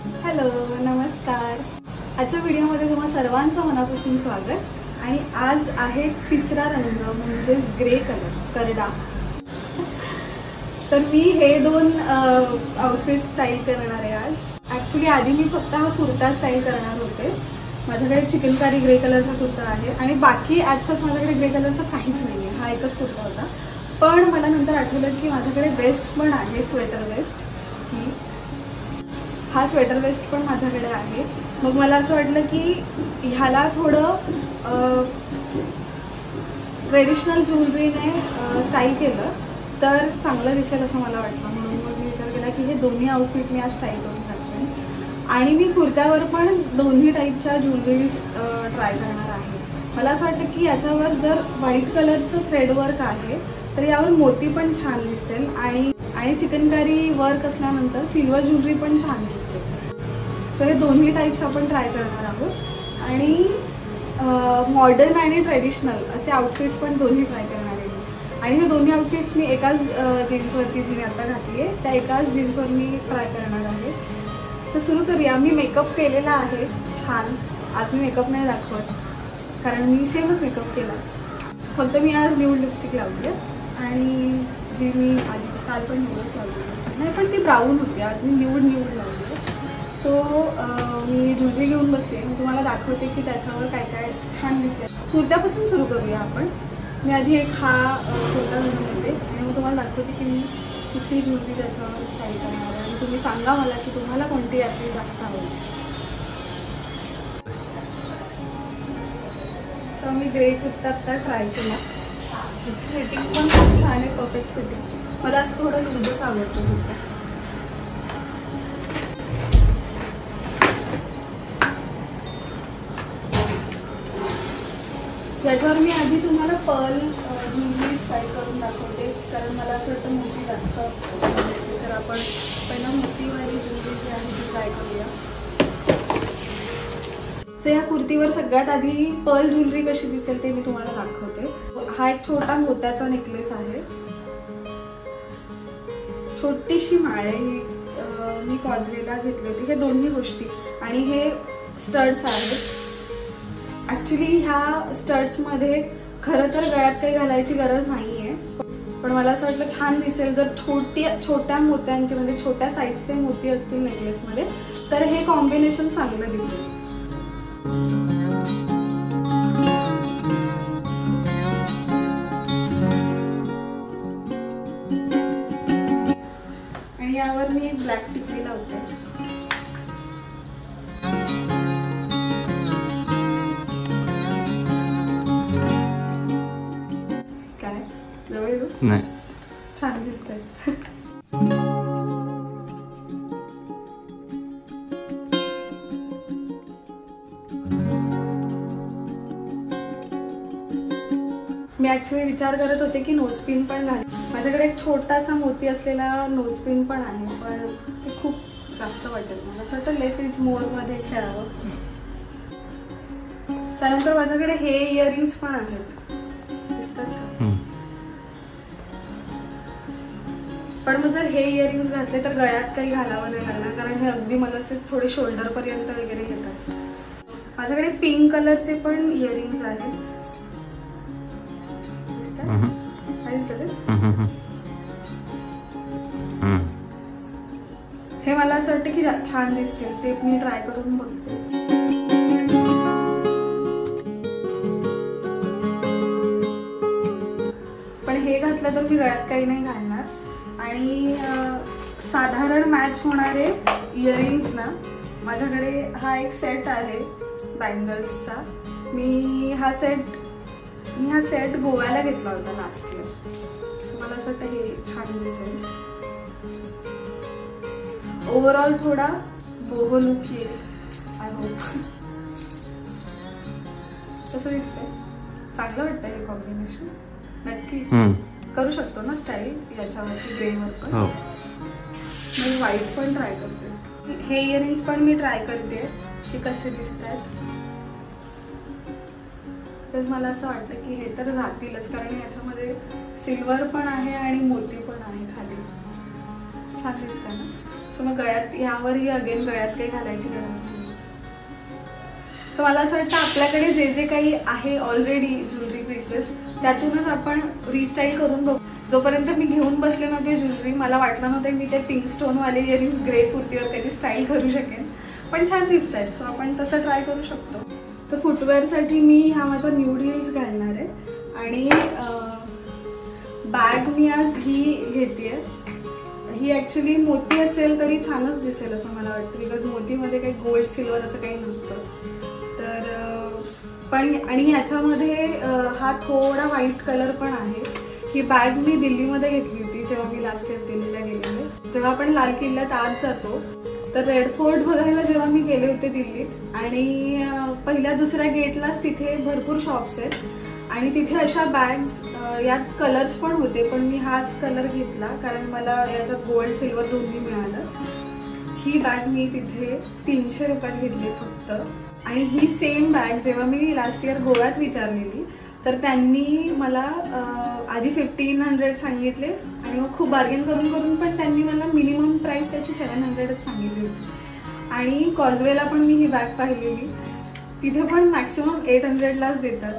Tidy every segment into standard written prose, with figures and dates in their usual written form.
Hello, नमस्कार. आजच्या व्हिडिओमध्ये तुम्हा सर्वांचं मनापासून स्वागत. आणि आज आहे तिसरा रंग म्हणजे ग्रे कलर, करडा. तर मी हे दोन आउटफिट स्टाईल करणार आहे आज. ॲक्च्युली आधी मी फक्त हा कुर्ता स्टाईल करणार होते. माझ्याकडे चिकनकारी ग्रे कलरचा कुर्ता आहे आणि बाकी ॲज सच माझ्याकडे ग्रे कलरचा काहीच नाही आहे. हा एकच कुर्ता होता. पण मला नंतर आठवलं की माझ्याकडे वेस्ट पण आहे, स्वेटर वेस्ट. हा स्वेटर वेस्ट पण माझ्याकडे आहे. मग मला असं वाटलं की ह्याला थोडं ट्रेडिशनल ज्वेलरीने स्टाईल केलं तर चांगलं दिसेल असं मला वाटलं. म्हणून मग मी विचार केला की हे दोन्ही आउटफिट मी आज स्टाईल करून टाकते. आणि मी कुर्त्यावर पण दोन्ही टाईपच्या ज्वेलरीज ट्राय करणार आहे. मला असं वाटतं की याच्यावर जर व्हाईट कलरचं थ्रेडवर्क आहे तर यावर मोती पण छान दिसेल आणि चिकनकारी वर्क असल्यानंतर सिल्वर ज्वेलरी पण छान दिसते. सो हे दोन्ही टाईप्स आपण ट्राय करणार आहोत. आणि मॉडर्न आणि ट्रेडिशनल असे आउटफिट्स पण दोन्ही ट्राय करणार आहे. आणि हे दोन्ही आउटफिट्स मी एकाच जीन्सवरती जी मी आता घातली आहे त्या एकाच जीन्सवर मी ट्राय करणार आहे. सो सुरू करूया. मी मेकअप केलेला आहे छान. आज मी मेकअप नाही दाखवत कारण मी सेमच मेकअप केला. फक्त मी आज न्यूड लिपस्टिक लावली आहे आणि जी मी आधी काल पण न्यूडच लावली नाही पण ती ब्राऊन होती. आज मी न्यूड लावली आहे. सो मी ज्वेलरी घेऊन बसली आहे. मी तुम्हाला दाखवते की त्याच्यावर काय काय छान दिसेल. कुर्त्यापासून सुरू करूया आपण. मी आधी एक हा कुर्ता घालून येते आणि मग तुम्हाला दाखवते की मी कुठली ज्वेलरी त्याच्यावर स्टाईल करणार आहे आणि तुम्ही सांगा मला की तुम्हाला कोणती यातली जास्त आवडेल. सो मी ग्रे कुर्ता आत्ता ट्राय केला. त्याची फिटिंग पण खूप छान आहे, परफेक्ट फिटिंग. मला असं थोडं लूजच आवडतं कुर्ता. याच्यावर मी आधी तुम्हाला पर्ल ज्वेलरी स्टाईल करून दाखवते कारण मला असं वाटतं मोठी जास्त तर आपण पहिला मोठीवाली ज्वेलरी जी आहे ती ट्राय करूया. सो या कुर्तीवर सगळ्यात आधी पर्ल ज्वेलरी कशी दिसेल ते मी तुम्हाला दाखवते. हा एक छोटा मोत्याचा नेकलेस आहे. छोटीशी माळ आहे. मी कॉजवेला घेतली होती. हे दोन्ही गोष्टी आणि हे स्टड्स आहेत. ॲक्च्युली ह्या स्टड्समध्ये खरं तर गळ्यात काही घालायची गरज नाही आहे पण मला असं वाटलं छान दिसेल जर छोट्या मोत्यांचे म्हणजे छोट्या साईजचे मोती असतील नेकलेसमध्ये तर हे कॉम्बिनेशन चांगलं दिसेल. आणि यावर मी ब्लॅक टिकली लावते. काय जवळ येऊ? नाही, छान दिसतंय. मी ॲक्च्युली विचार करत होते की नोजपिन पण घाल. माझ्याकडे एक छोटासा मोती असलेला नोजपिन पण आहे पण ते खूप जास्त वाटेल. मला असं वाटतं लेस इज मोरमध्ये खेळावं. त्यानंतर माझ्याकडे हे इयरिंग्स पण आहेत, दिसतात का? पण मग जर हे इयरिंग्स घातले तर गळ्यात काही घालावं नाही लागणार कारण हे अगदी मला असे थोडे शोल्डरपर्यंत वगैरे येतात. माझ्याकडे पिंक कलरचे पण इयरिंग्स आहेत. हे मला असं वाटतं की छान दिसतील. ते मी ट्राय करून बघते. पण हे घातलं तर मी गळ्यात काही नाही घालणार. आणि साधारण मॅच होणारे इयरिंग्स ना माझ्याकडे हा एक सेट आहे बँगल्सचा. मी हा सेट गोव्याला घेतला होता लास्ट इयर. सो मला असं वाटतं हे छान दिसेल. ओव्हरऑल थोडा बोहो लुक येईल. आय होप कसं दिसतंय? चांगलं वाटतं हे कॉम्बिनेशन. नक्की करू शकतो ना स्टाईल याच्यावरती ग्रेवर पण. मी व्हाईट पण ट्राय करते. हे इयरिंग्स पण मी ट्राय करते की कसे दिसत आहेत. तर मला असं वाटतं की हे तर जातीलच कारण याच्यामध्ये सिल्वर पण आहे आणि मोती पण आहे खाली. छान दिसतं ना. सो मग गळ्यात यावरही अगेन गळ्यात काही घालायची गरज नाही. तर मला असं वाटतं आपल्याकडे जे जे काही आहे ऑलरेडी ज्वेलरी पीसेस त्यातूनच आपण रिस्टाईल करून बघू. जोपर्यंत मी घेऊन बसले नव्हते ज्वेलरी मला वाटलं नव्हतं मी ते पिंक स्टोनवाले इयरिंग्स ग्रे कुर्तीवर कधी स्टाईल करू शकेन, पण छान दिसत आहेत. सो आपण तसं ट्राय करू शकतो. तर फुटवेअरसाठी मी हा माझा न्यूड हिल्स घालणार आहे आणि बॅग मी आज ही घेतेय. ही ॲक्च्युली मोती असेल तरी छानच दिसेल असं मला वाटतं, बिकॉज मोतीमध्ये काही गोल्ड सिल्वर असं काही नसतं. तर पण आणि ह्याच्यामध्ये हा थोडा व्हाईट कलर पण आहे. ही बॅग मी दिल्लीमध्ये घेतली होती जेव्हा मी लास्ट इयर दिल्लीला गेलेले. जेव्हा आपण लाल किल्ल्यात आत जातो तर रेड फोर्ट बघायला जेव्हा मी गेले होते दिल्लीत आणि पहिल्या दुसऱ्या गेटलाच तिथे भरपूर शॉप्स आहेत आणि तिथे अशा बॅग्स यात कलर्स पण होते, पण मी हाच कलर घेतला कारण मला याच्यात गोल्ड सिल्वर दोन्ही मिळालं. ही बॅग मी तिथे 300 रुपयात घेतली फक्त. आणि ही सेम बॅग जेव्हा मी लास्ट इयर गोव्यात विचारलेली तर त्यांनी मला आधी 1500 सांगितले आणि मग खूप बार्गेन करून करून पण त्यांनी मला मिनिमम प्राइस त्याची 700च सांगितली होती. आणि कॉजवेला पण मी ही बॅग पाहिलेली, तिथे पण मॅक्सिमम 800लाच देतात.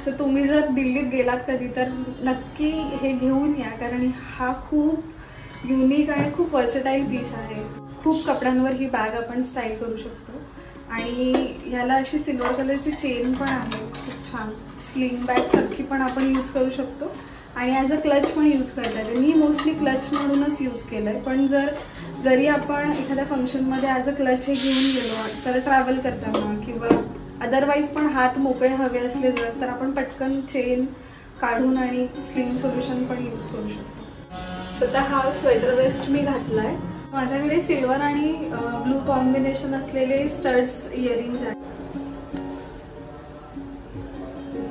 सो तुम्ही जर दिल्लीत गेलात कधी तर नक्की हे घेऊन या, कारण हा खूप युनिक आणि खूप वर्सेटाईल पीस आहे. खूप कपड्यांवर ही बॅग आपण स्टाईल करू शकतो. आणि ह्याला अशी सिल्वर कलरची चेन पण आहे, खूप छान स्लिंग बॅग सारखी पण आपण यूज करू शकतो आणि ॲज अ क्लच पण यूज करता येते. मी मोस्टली क्लच म्हणूनच यूज केलं आहे, पण जरी आपण एखाद्या फंक्शनमध्ये ॲज अ क्लच हे घेऊन गेलो तर ट्रॅव्हल करताना किंवा अदरवाईज पण हात मोकळे हवे असले तर आपण पटकन चेन काढून आणि स्लिंग सोल्युशन पण यूज करू शकतो. तर हा स्वेटर वेस्ट मी घातला आहे. माझ्याकडे सिल्वर आणि ब्लू कॉम्बिनेशन असलेले स्टड्स इयरिंग्स आहेत.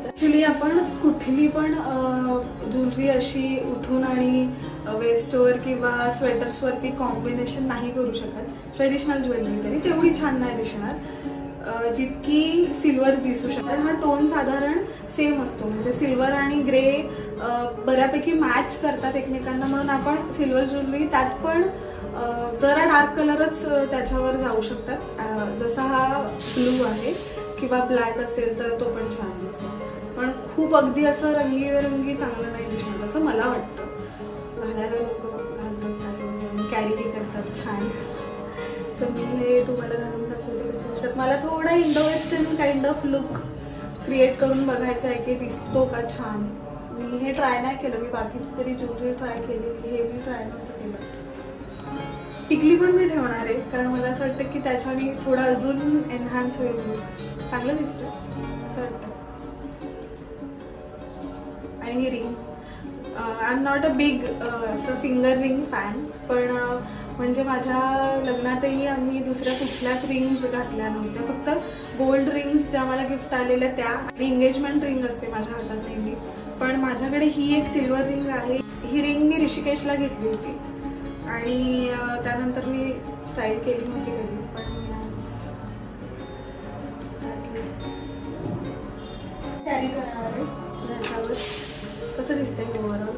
ॲक्च्युली आपण कुठली पण ज्वेलरी अशी उठून आणि वेस्टवर किंवा स्वेटर्सवरती कॉम्बिनेशन नाही करू शकत. ट्रेडिशनल ज्वेलरी तरी तेवढी छान नाही दिसणार जितकी सिल्वर दिसू शकते. हा टोन साधारण सेम असतो, म्हणजे सिल्वर आणि ग्रे बऱ्यापैकी मॅच करतात एकमेकांना, म्हणून आपण सिल्वर ज्वेलरी त्यात पण जरा डार्क कलरच त्याच्यावर जाऊ शकतात. जसा हा ब्लू आहे किंवा ब्लॅक असेल तर तो पण छान दिसेल, पण खूप अगदी असं रंगीबेरंगी चांगलं नाही दिसणार असं मला वाटतं. घालायला लोक घालतात आणि कॅरी करतात छान. सो मी हे तुम्हाला घालून दाखवते कसं दिसतात. मला थोडा Indo western kind of look create करून बघायचं आहे की दिसतो का छान. मी हे ट्राय नाही केलं, मी बाकीची तरी ज्वेलरी ट्राय केली, हे मी ट्राय नव्हतं केलं. टिकली पण मी ठेवणार आहे कारण मला असं वाटतं की त्याच्याने थोडं अजून एनहान्स होईल, चांगलं दिसतं असं वाटतं. आणि ही ring I am not a big असं फिंगर रिंग फॅन, पण म्हणजे माझ्या लग्नातही आम्ही दुसऱ्या कुठल्याच रिंग्स घातल्या नव्हत्या, फक्त गोल्ड रिंग्स ज्या मला गिफ्ट आलेल्या त्या आणि एंगेजमेंट रिंग असते माझ्या हातात नेहमी. पण माझ्याकडे ही एक सिल्वर रिंग आहे. ही रिंग मी ऋषिकेशला घेतली होती आणि त्यानंतर मी स्टाईल केली नव्हती कधी, पण कॅरी करणार आहे ह्याच्यावर. कसं दिसतंय ओव्हरऑल,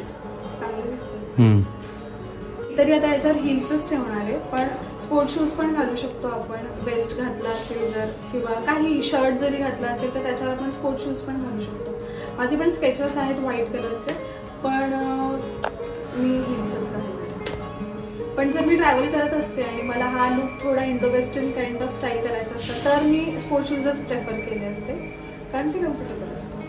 चांगलं दिसतंय. तरी आता याच्यावर हिल्सच ठेवणार आहे, पण स्पोर्ट शूज पण घालू शकतो आपण. वेस्ट घातला असेल जर किंवा काही शर्ट जरी घातला असेल तर त्याच्यावर आपण स्पोर्ट शूज पण घालू शकतो. माझे पण स्केचेस आहेत व्हाईट कलरचे, पण मी हिल्सच घालणार. पण जर मी ट्रॅव्हल करत असते आणि मला हा लुक थोडा Indo western kind of style करायचा असता तर मी स्पोर्ट शूजच प्रेफर केले असते कारण ते कम्फर्टेबल असते.